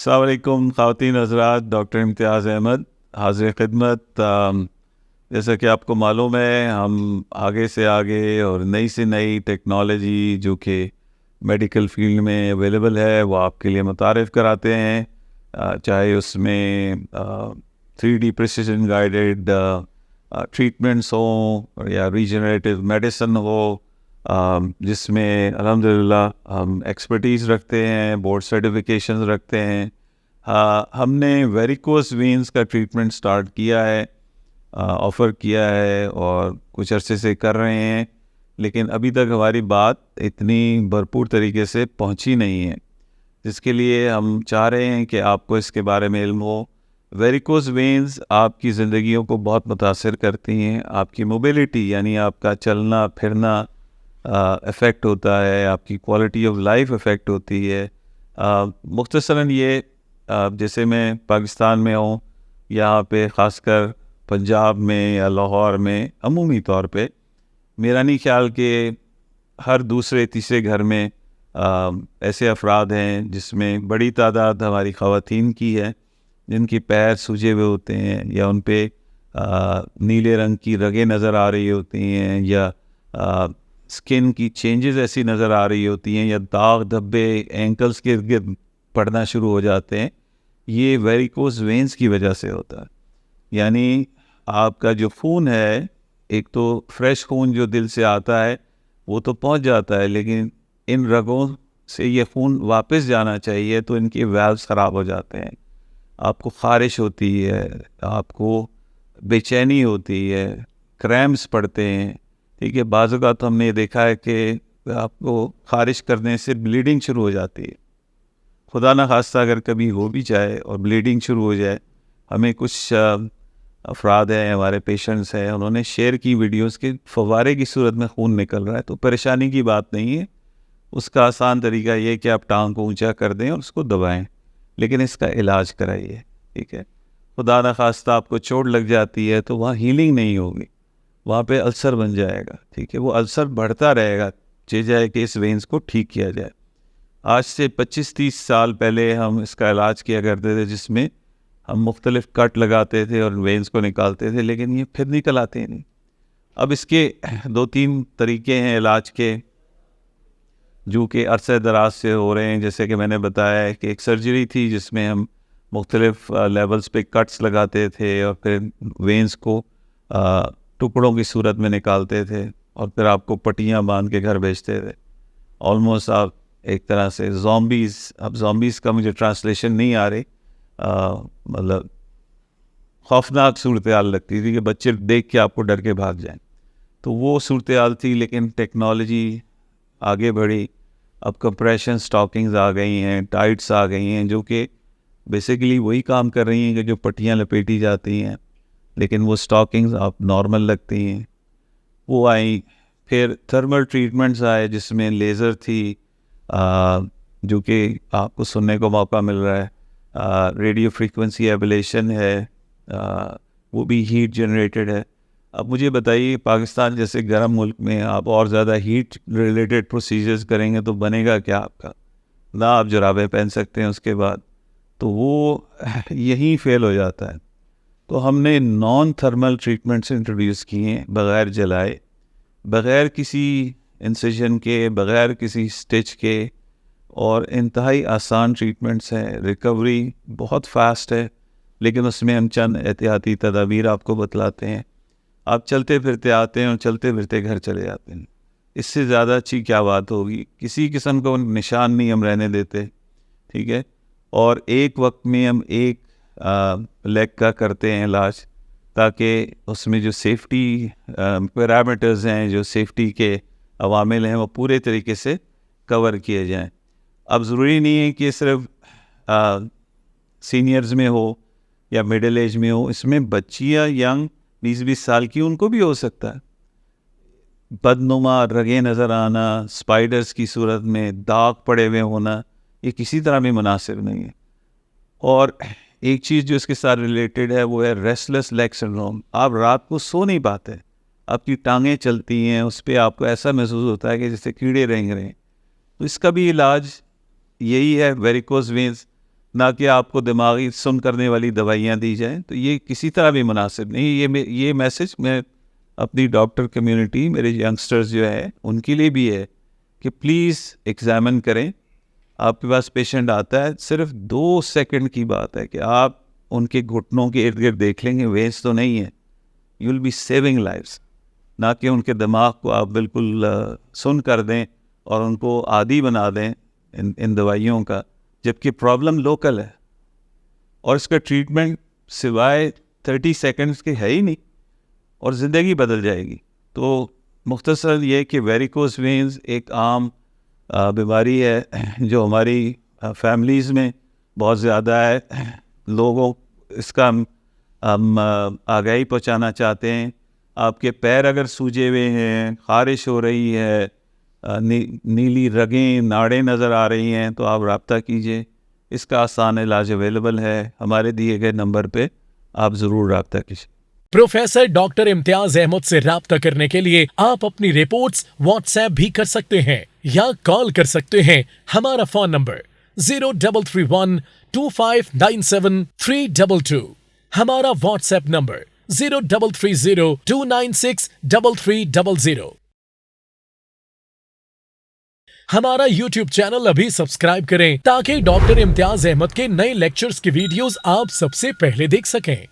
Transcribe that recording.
السلام علیکم خواتین حضرات، ڈاکٹر امتیاز احمد حاضر خدمت۔ جیسا کہ آپ کو معلوم ہے، ہم آگے سے آگے اور نئی سے نئی ٹیکنالوجی جو کہ میڈیکل فیلڈ میں اویلیبل ہے وہ آپ کے لیے متعارف کراتے ہیں، چاہے اس میں 3D پریسیجن گائیڈڈ ٹریٹمنٹس ہوں یا ریجنریٹیو میڈیسن ہو، جس میں الحمدللہ ہم ایکسپرٹیز رکھتے ہیں، بورڈ سرٹیفکیشنز رکھتے ہیں۔ ہم نے ویریکوز وینز کا ٹریٹمنٹ سٹارٹ کیا ہے، آفر کیا ہے اور کچھ عرصے سے کر رہے ہیں، لیکن ابھی تک ہماری بات اتنی بھرپور طریقے سے پہنچی نہیں ہے، جس کے لیے ہم چاہ رہے ہیں کہ آپ کو اس کے بارے میں علم ہو۔ ویریکوز وینز آپ کی زندگیوں کو بہت متاثر کرتی ہیں، آپ کی موبیلٹی یعنی آپ کا چلنا پھرنا افیکٹ ہوتا ہے، آپ کی کوالٹی آف لائف افیکٹ ہوتی ہے۔ مختصراً یہ جیسے میں پاکستان میں ہوں، یہاں پہ خاص کر پنجاب میں یا لاہور میں عمومی طور پہ میرا نہیں خیال کہ ہر دوسرے تیسرے گھر میں ایسے افراد ہیں جس میں بڑی تعداد ہماری خواتین کی ہے، جن کی پیر سوجے ہوئے ہوتے ہیں یا ان پہ نیلے رنگ کی رگیں نظر آ رہی ہوتی ہیں، یا اسکن کی چینجز ایسی نظر آ رہی ہوتی ہیں، یا داغ دھبے اینکلز کے ارد گرد پڑنا شروع ہو جاتے ہیں۔ یہ ویریکوز وینز کی وجہ سے ہوتا ہے، یعنی آپ کا جو خون ہے، ایک تو فریش خون جو دل سے آتا ہے وہ تو پہنچ جاتا ہے، لیکن ان رگوں سے یہ خون واپس جانا چاہیے تو ان کے ویلوز خراب ہو جاتے ہیں، آپ کو خارش ہوتی ہے، آپ کو بے چینی ہوتی ہے، کریمپس پڑتے ہیں، ٹھیک ہے۔ بعض اوقات ہم نے دیکھا ہے کہ آپ کو خارش کرنے سے بلیڈنگ شروع ہو جاتی ہے۔ خدا نہ خواستہ اگر کبھی ہو بھی جائے اور بلیڈنگ شروع ہو جائے، ہمیں کچھ افراد ہیں، ہمارے پیشنٹس ہیں، انہوں نے شیئر کی ویڈیوز کے فوارے کی صورت میں خون نکل رہا ہے، تو پریشانی کی بات نہیں ہے۔ اس کا آسان طریقہ یہ کہ آپ ٹانگ کو اونچا کر دیں اور اس کو دبائیں، لیکن اس کا علاج کرائیے، ٹھیک ہے۔ خدا نہ خواستہ آپ کو چوٹ لگ جاتی ہے تو وہاں ہیلنگ نہیں ہوگی، وہاں پہ السر بن جائے گا، ٹھیک ہے۔ وہ السر بڑھتا رہے گا، چاہے کہ اس وینز کو ٹھیک کیا جائے۔ آج سے 25-30 سال پہلے ہم اس کا علاج کیا کرتے تھے، جس میں ہم مختلف کٹ لگاتے تھے اور وینز کو نکالتے تھے، لیکن یہ پھر نکل آتے نہیں۔ اب اس کے 2-3 طریقے ہیں علاج کے، جو کہ عرصہ دراز سے ہو رہے ہیں۔ جیسے کہ میں نے بتایا ہے کہ ایک سرجری تھی جس میں ہم مختلف لیولز پہ کٹس لگاتے تھے اور پھر وینز کو ٹکڑوں کی صورت میں نکالتے تھے اور پھر آپ کو پٹیاں باندھ کے گھر بھیجتے تھے۔ آلموسٹ آپ ایک طرح سے زومبیز، اب زومبیز کا مجھے ٹرانسلیشن نہیں آ رہی، مطلب خوفناک صورتحال لگتی تھی کہ بچے دیکھ کے آپ کو ڈر کے بھاگ جائیں، تو وہ صورتحال تھی۔ لیکن ٹیکنالوجی آگے بڑھی، اب کمپریشن سٹاکنگز آ گئی ہیں، ٹائٹس آ گئی ہیں، جو کہ بیسیکلی وہی کام کر رہی ہیں کہ جو پٹیاں لپیٹی جاتی ہیں، لیکن وہ سٹاکنگز آپ نارمل لگتی ہیں، وہ آئیں۔ پھر تھرمل ٹریٹمنٹس آئے جس میں لیزر تھی، جو کہ آپ کو سننے کو موقع مل رہا ہے، ریڈیو فریکوینسی ایبلیشن ہے، وہ بھی ہیٹ جنریٹڈ ہے۔ اب مجھے بتائیے، پاکستان جیسے گرم ملک میں آپ اور زیادہ ہیٹ ریلیٹڈ پروسیجرز کریں گے تو بنے گا کیا آپ کا؟ نہ آپ جرابیں پہن سکتے ہیں اس کے بعد، تو وہ یہیں فیل ہو جاتا ہے۔ تو ہم نے نان تھرمل ٹریٹمنٹس انٹروڈیوس کیے ہیں، بغیر جلائے، بغیر کسی انسیجن کے، بغیر کسی سٹچ کے، اور انتہائی آسان ٹریٹمنٹس ہیں۔ ریکوری بہت فاسٹ ہے، لیکن اس میں ہم چند احتیاطی تدابیر آپ کو بتلاتے ہیں۔ آپ چلتے پھرتے آتے ہیں اور چلتے پھرتے گھر چلے جاتے ہیں، اس سے زیادہ اچھی کیا بات ہوگی؟ کسی قسم کا نشان نہیں ہم رہنے دیتے، ٹھیک ہے۔ اور ایک وقت میں ہم ایک لیگ کا کرتے ہیں علاج، تاکہ اس میں جو سیفٹی پیرامیٹرز ہیں، جو سیفٹی کے عوامل ہیں، وہ پورے طریقے سے کور کیے جائیں۔ اب ضروری نہیں ہے کہ صرف سینئرز میں ہو یا مڈل ایج میں ہو، اس میں بچیاں ینگ 20 سال کی ان کو بھی ہو سکتا ہے۔ بدنما رگیں نظر آنا، سپائڈرز کی صورت میں داغ پڑے ہوئے ہونا، یہ کسی طرح بھی مناسب نہیں ہے۔ اور ایک چیز جو اس کے ساتھ ریلیٹڈ ہے وہ ہے ریسٹلیس لیگ سنڈروم۔ آپ رات کو سو نہیں پاتے، آپ کی ٹانگیں چلتی ہیں، اس پہ آپ کو ایسا محسوس ہوتا ہے کہ جیسے کیڑے رینگ رہے ہیں۔ تو اس کا بھی علاج یہی ہے، ویریکوز وینز۔ نہ کہ آپ کو دماغی سن کرنے والی دوائیاں دی جائیں. تو یہ کسی طرح بھی مناسب نہیں. یہ میسج میں اپنی ڈاکٹر کمیونٹی, میرے ینگسٹرز جو ہے ان کے لیے بھی ہے کہ پلیز ایگزامن کریں. آپ کے پاس پیشنٹ آتا ہے, صرف 2 سیکنڈ کی بات ہے کہ آپ ان کے گھٹنوں کے ارد گرد دیکھ لیں گے وینس تو نہیں ہے. You will be saving lives. نہ کہ ان کے دماغ کو آپ بالکل سن کر دیں اور ان کو عادی بنا دیں ان دوائیوں کا, جبکہ پرابلم لوکل ہے اور اس کا ٹریٹمنٹ سوائے 30 سیکنڈز کے ہے ہی نہیں اور زندگی بدل جائے گی. تو مختصر یہ کہ ویریکوز وینز ایک عام بیماری ہے جو ہماری فیملیز میں بہت زیادہ ہے. لوگوں اس کا ہم آگاہی پہنچانا چاہتے ہیں. آپ کے پیر اگر سوجے ہوئے ہیں, خارش ہو رہی ہے, نیلی رگیں ناڑیں نظر آ رہی ہیں, تو آپ رابطہ کیجیے. اس کا آسان علاج اویلیبل ہے. ہمارے دیے گئے نمبر پہ آپ ضرور رابطہ کیجیے. پروفیسر ڈاکٹر امتیاز احمد سے رابطہ کرنے کے لیے آپ اپنی رپورٹس واٹس ایپ بھی کر سکتے ہیں یا کال کر سکتے ہیں. ہمارا فون نمبر 03312597 322. ہمارا واٹس ایپ نمبر 033029633300. ہمارا یوٹیوب چینل ابھی سبسکرائب کریں تاکہ ڈاکٹر امتیاز احمد کے نئے لیکچرز کی ویڈیوز آپ سب سے پہلے دیکھ سکیں.